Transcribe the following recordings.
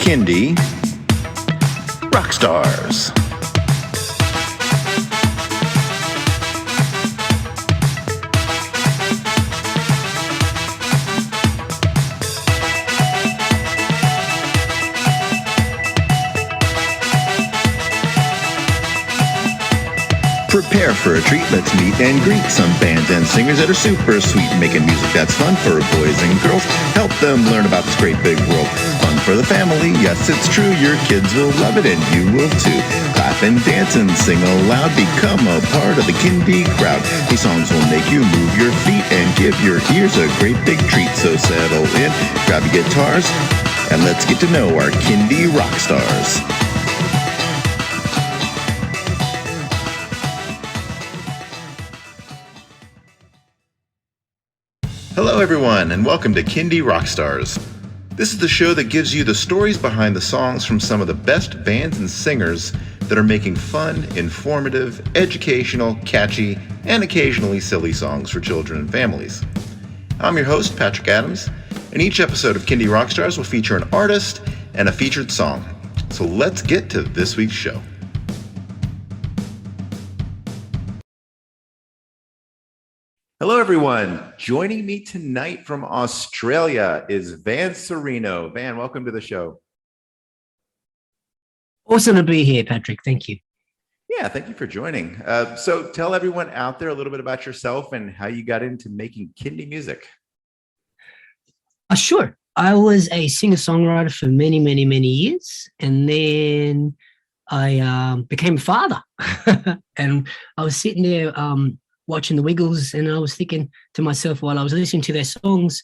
Kindie Rockstars. Prepare for a treat, let's meet and greet some bands and singers that are super sweet, making music that's fun for boys and girls. Help them learn about this great big world. Fun for the family, yes it's true, your kids will love it and you will too. Clap and dance and sing aloud, become a part of the Kindie crowd. These songs will make you move your feet and give your ears a great big treat. So settle in, grab your guitars, and let's get to know our Kindie rock stars. Hello everyone, and welcome to Kindie Rockstars. This is the show that gives you the stories behind the songs from some of the best bands and singers that are making fun, informative, educational, catchy, and occasionally silly songs for children and families. I'm your host, Patrick Adams, and each episode of Kindie Rockstars will feature an artist and a featured song. So let's get to this week's show. Hello, everyone. Joining me tonight from Australia is Van Sereno. Van, welcome to the show. Awesome to be here, Patrick. Thank you. Yeah, thank you for joining. So tell everyone out there a little bit about yourself and how you got into making Kindie music. Sure. I was a singer-songwriter for many, many, many years. And then I became a father. And I was sitting there watching the Wiggles, and I was thinking to myself while I was listening to their songs,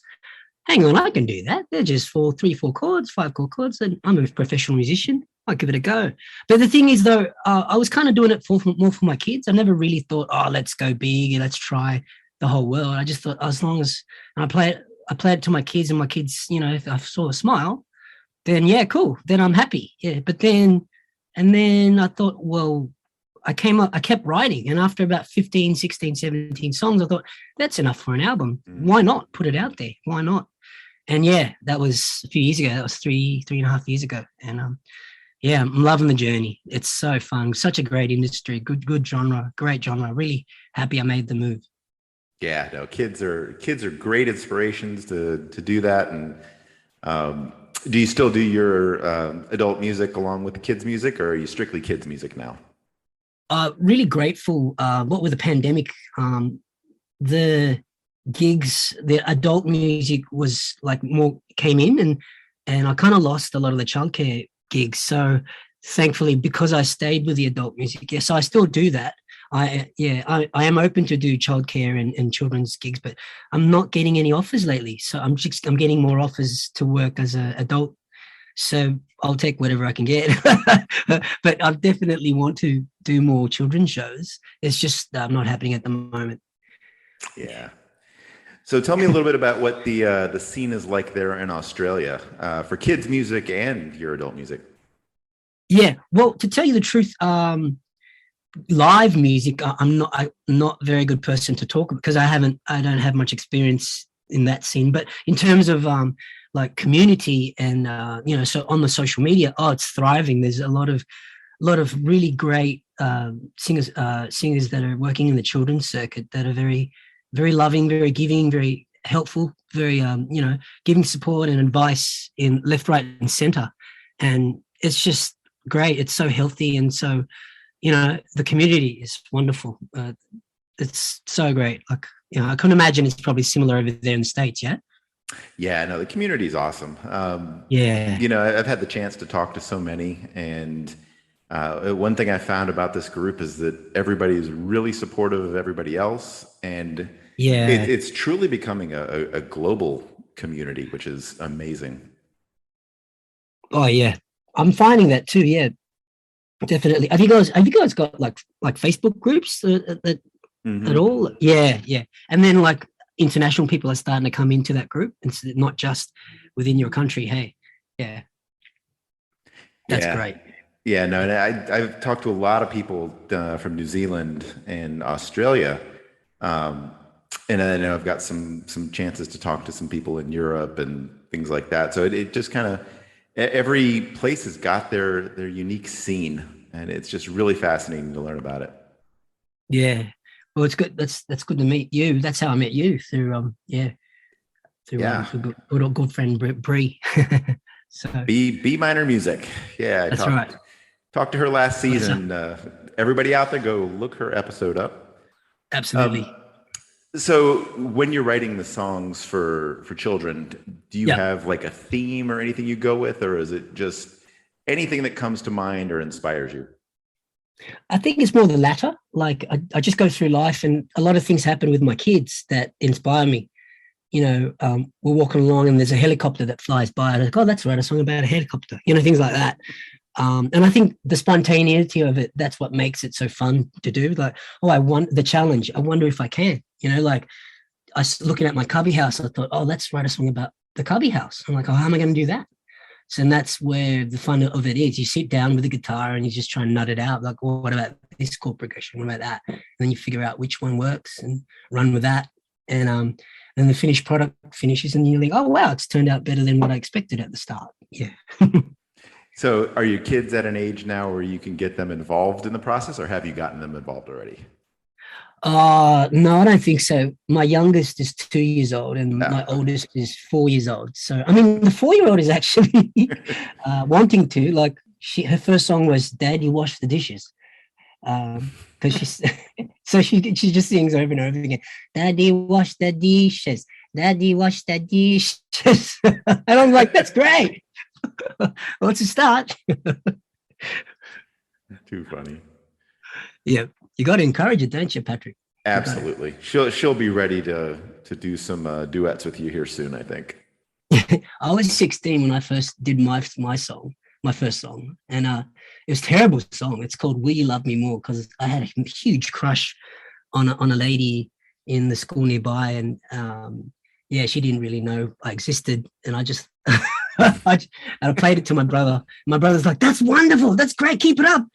hang on, I can do that. They're just 3-4 chords, 5 chords, and I'm a professional musician. I'll give it a go. But the thing is, though, I was kind of doing it more for my kids. I never really thought, let's go big and let's try the whole world. I just thought, as long as I play it to my kids, and my kids, if I saw a smile, then yeah, cool. Then I'm happy. Yeah. But then I thought, well, I kept writing, and after about 15, 16, 17 songs, I thought, that's enough for an album. Why not put it out there? Why not? And yeah, that was a few years ago. That was three and a half years ago. And yeah, I'm loving the journey. It's so fun. Such a great industry, good genre, great genre. Really happy I made the move. Yeah, no, kids are great inspirations to do that. And do you still do your adult music along with the kids' music, or are you strictly kids' music now? Really grateful. What with the pandemic, the gigs, the adult music was like more came in, and I kind of lost a lot of the childcare gigs. So thankfully, because I stayed with the adult music, yes, I still do that. I am open to do childcare and children's gigs, but I'm not getting any offers lately. So I'm getting more offers to work as an adult. So I'll take whatever I can get. But I definitely want to do more children's shows. It's just not happening at the moment. Yeah. So tell me a little bit about what the scene is like there in Australia for kids' music and your adult music. Yeah. Well, to tell you the truth, live music, I'm not a very good person to talk about because I don't have much experience in that scene. But in terms of like community and so on the social media, it's thriving. There's a lot of really great singers that are working in the children's circuit that are very, very loving, very giving, very helpful, very giving support and advice in left, right, and center. And it's just great. It's so healthy, and so the community is wonderful. It's so great. Like I couldn't imagine it's probably similar over there in the States. Yeah. Yeah, no, the community is awesome. Yeah. I've had the chance to talk to so many, and one thing I found about this group is that everybody is really supportive of everybody else, and yeah, it's truly becoming a global community, which is amazing. Oh yeah, I'm finding that too. Yeah, definitely. Have you guys got like Facebook groups that at all? Yeah. And then like international people are starting to come into that group, and so not just within your country. Hey, yeah, that's great. Yeah, no, and I've talked to a lot of people from New Zealand and Australia, and I know I've got some chances to talk to some people in Europe and things like that. So it just kind of Every place has got their unique scene, and it's just really fascinating to learn about it. Yeah. Well, it's good. That's good to meet you. That's how I met you through Yeah. through good friend Bree. So B minor music. Yeah, I that's right. talked to her last That's season. Everybody out there, go look her episode up. absolutely. So when you're writing the songs for children, do you Yeah. have like a theme or anything you go with, or is it just anything that comes to mind or inspires you? I think it's more the latter. Like I just go through life and a lot of things happen with my kids that inspire me. We're walking along and there's a helicopter that flies by. And I go, oh, that's right, a song about a helicopter, things like that. And I think the spontaneity of it, that's what makes it so fun to do. Like, oh, I want the challenge. I wonder if I can, like I was looking at my cubby house. I thought, oh, let's write a song about the cubby house. I'm like, oh, how am I going to do that? So, and that's where the fun of it is. You sit down with the guitar and you just try and nut it out. Like, well, what about this chord progression? What about that? And then you figure out which one works and run with that. And the finished product finishes and you're like, oh, wow, it's turned out better than what I expected at the start. Yeah. So are your kids at an age now where you can get them involved in the process, or have you gotten them involved already? No, I don't think so. My youngest is 2 years old and my oldest is 4 years old. So, I mean, the 4-year-old is actually wanting to, like her first song was Daddy Wash the Dishes. Because she just sings over and over again, Daddy wash the dishes, Daddy wash the dishes. And I'm like, that's great. Well, it's a start. Too funny. Yeah, you got to encourage it, don't you, Patrick? Absolutely. She'll be ready to do some duets with you here soon, I think. I was 16 when I first did my first song, and it was a terrible song. It's called Will You Love Me More, because I had a huge crush on a lady in the school nearby, and she didn't really know I existed, and I just I played it to my brother. My brother's like, that's wonderful, that's great, keep it up.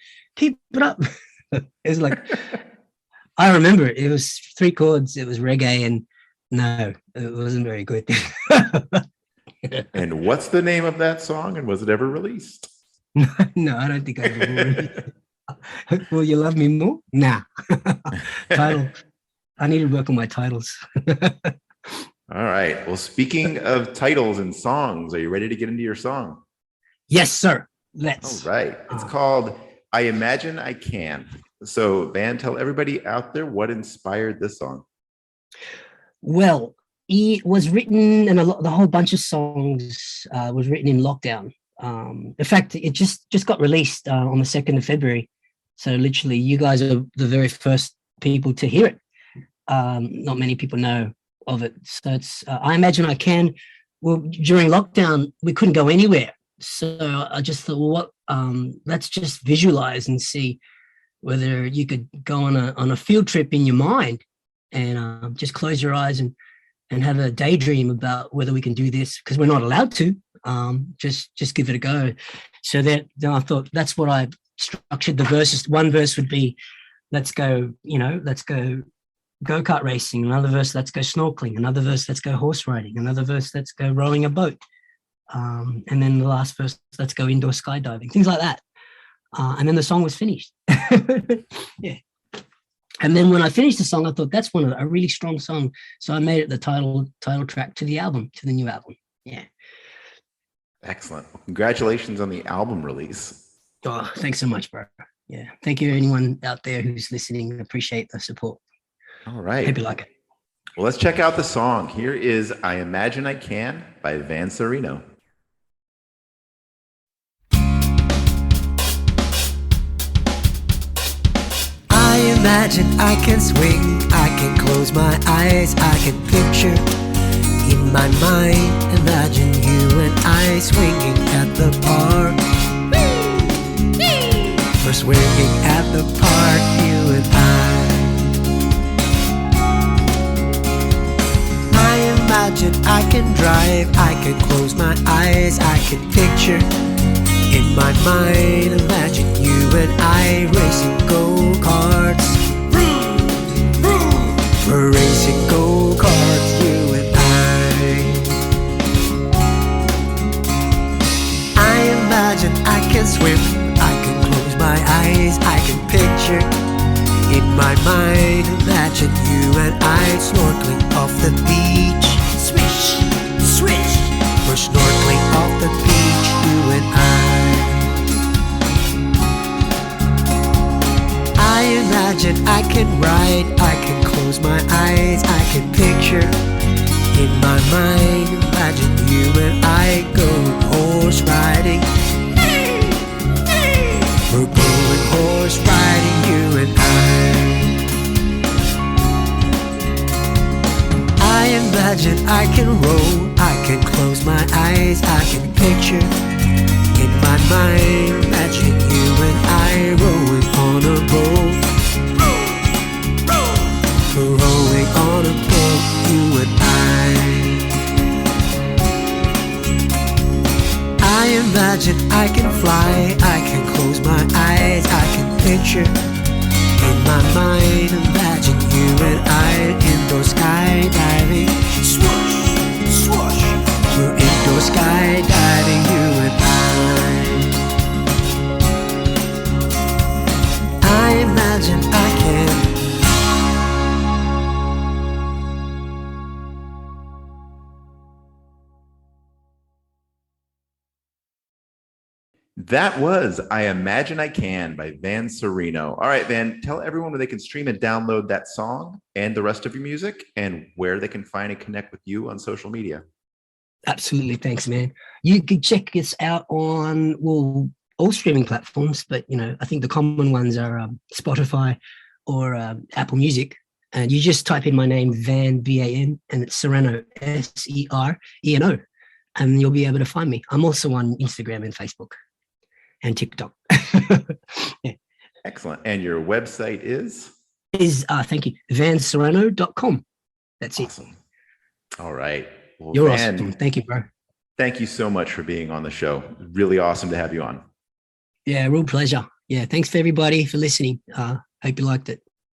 It was like, I remember it was 3 chords, it was reggae, and no, it wasn't very good. And what's the name of that song, and was it ever released? No, I don't think I ever released. Will You Love Me More? Nah. Title. I need to work on my titles. All right. Well, speaking of titles and songs, are you ready to get into your song? Yes, sir. Let's. All right. It's called I Imagine I Can. So, Van, tell everybody out there what inspired this song. Well, it was written, and the whole bunch of songs was written in lockdown. In fact, it just got released on the 2nd of February. So literally, you guys are the very first people to hear it. Not many people know of it. So it's I Imagine I Can. Well, during lockdown, we couldn't go anywhere. So I just thought, well, let's just visualize and see whether you could go on a field trip in your mind and just close your eyes and have a daydream about whether we can do this, because we're not allowed to. Just give it a go. So then I thought that's what I structured the verses. One verse would be, let's go go-kart racing. Another verse, let's go snorkeling. Another verse, let's go horse riding. Another verse, let's go rowing a boat. And then the last verse, let's go indoor skydiving. Things like that. And then the song was finished. Yeah. And then when I finished the song, I thought that's a really strong song. So I made it the title track to the album, to the new album. Yeah. Excellent. Well, congratulations on the album release. Oh, thanks so much, bro. Yeah. Thank you, anyone out there who's listening. Appreciate the support. All right. Hope you like it. Well, let's check out the song. Here is I Imagine I Can by Van Sereno. I imagine I can swing, I can close my eyes, I can picture in my mind, imagine you and I swinging at the park. We're swinging at the park, you and I imagine I can drive, I can close my eyes, I can picture in my mind, imagine you and I racing go-karts. We're racing go-karts, you and I can swim, I can close my eyes, I can picture in my mind, imagine you and I snorkeling off the beach. Swish, swish. We're snorkeling off the beach, you and I imagine I can ride, I can close my eyes, I can picture in my mind, imagine you and I going horse riding. We're going horse riding, you and I imagine I can row, I can close my eyes, I can picture in my mind, imagine you and I rowing on a boat. We're rowing on a boat, you and I imagine I can fly, I can close my eyes, I can picture in my mind, imagine you and I indoor skydiving. Swoosh, swoosh. We're indoor skydiving, you and I imagine I can. That was I Imagine I Can by Van Sereno. All right, Van, tell everyone where they can stream and download that song and the rest of your music and where they can find and connect with you on social media. Absolutely. Thanks, man. You can check us out on, well, all streaming platforms, but, you know, I think the common ones are Spotify or Apple Music. And you just type in my name, Van, V-A-N, and it's Sereno, S-E-R-E-N-O, and you'll be able to find me. I'm also on Instagram and Facebook and TikTok. Yeah. Excellent. And your website is? Thank you, vansereno.com. That's awesome. It. All right. Well, you're Van, awesome. Thank you, bro. Thank you so much for being on the show. Really awesome to have you on. Yeah, real pleasure. Yeah, thanks for everybody for listening. Hope you liked it.